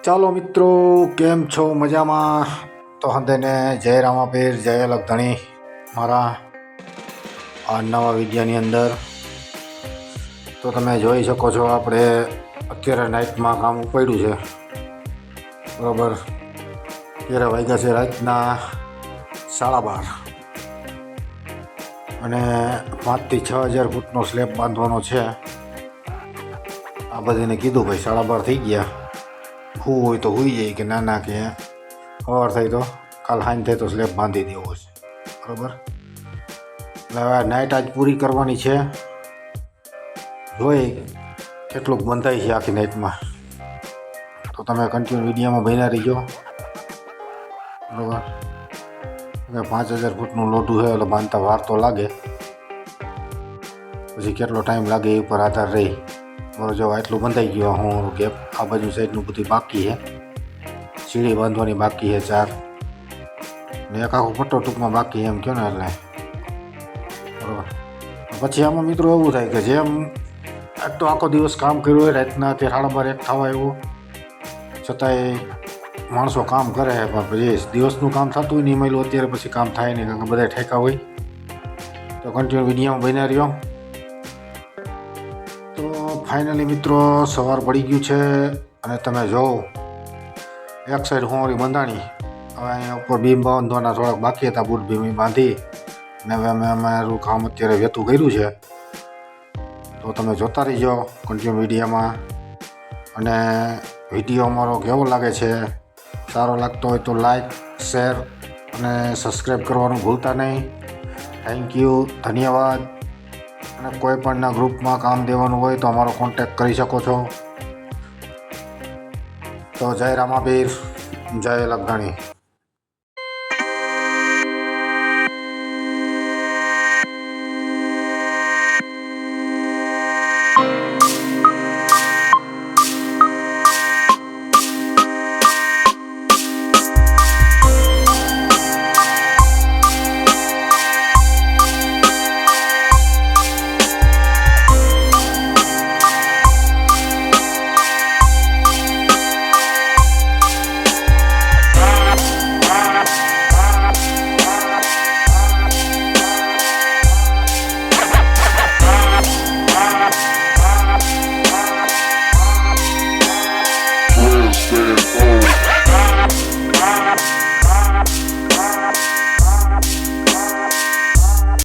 ચાલો મિત્રો, કેમ છો? મજામાં? તો હંદેને જય રામાપીર, જય લખધણી મારા આ નવા વિડીયોની અંદર. તો તમે જોઈ શકો છો, આપણે અત્યારે નાઇટમાં કામ ઉપાડ્યું છે બરાબર. અત્યારે વાગ્યા છે રાતના 12:30 અને 5 થી 6,000 ફૂટનો સ્લેબ બાંધવાનો છે. આ બધાને કીધું ભાઈ 12:30 થઈ ગયા, હું હોય તો હોઈ જાય કે ના કે સવાર થાય તો કાલ સાંજ થાય તો સ્લેબ બાંધી દેવો છે બરાબર. એટલે હવે નાઇટ આજ પૂરી કરવાની છે, જોઈ કેટલુંક બંધાય છે આખી નાઇટમાં. તો તમે કન્ટિન્યુ વિડીયોમાં બન્યા રહીજો બરાબર. 5,000 ફૂટનું લોઢું છે એટલે બાંધતા વાર તો લાગે, પછી કેટલો ટાઈમ લાગે એ ઉપર આધાર રહી બરાબર. જો આટલું બંધાઈ ગયું, હું ગેપ આ બાજુ સાઈડનું બધું બાકી છે, સીડી બાંધવાની બાકી છે 4 ને એક આખો પટ્ટો ટૂંકમાં બાકી એમ કહો ને એટલે બરાબર. પછી આમાં મિત્રો એવું થાય કે જેમ આજ તો આખો દિવસ કામ કર્યું હોય, રાતના તે 12:30 1 થવા આવ્યો, છતાંય માણસો કામ કરે છે, પણ પછી દિવસનું કામ થતું હોય નહીં મળ્યું અત્યારે પછી કામ થાય નહીં, કારણ કે બધા ઠેકા હોય. તો કન્ટિન્યુ વિડીયોમાં બન્યા રહ્યો. તો ફાઇનલી મિત્રો સવાર પડી ગયું છે અને તમે જોવો એક સાઈડ હોંરી બંધાણી. હવે અહીંયા ઉપર બીમ બાંધવાના થોડાક બાકી હતા, બૂટ બીમ બાંધી અને હવે અમે અમારું કામ અત્યારે વહેતું કર્યું છે. તો તમે જોતા રહીજો કન્ટિન્યુ વિડીયોમાં. અને વિડીયો અમારો કેવો લાગે છે, સારો લાગતો હોય તો લાઈક, શેર અને સબસ્ક્રાઈબ કરવાનું ભૂલતા નહીં. થેન્ક યુ, ધન્યવાદ. અને કોઈ પણના ગ્રુપમાં કામ દેવાનું હોય તો અમારો કોન્ટેક્ટ કરી શકો છો. તો જય રામાપીર, જય લખધણી.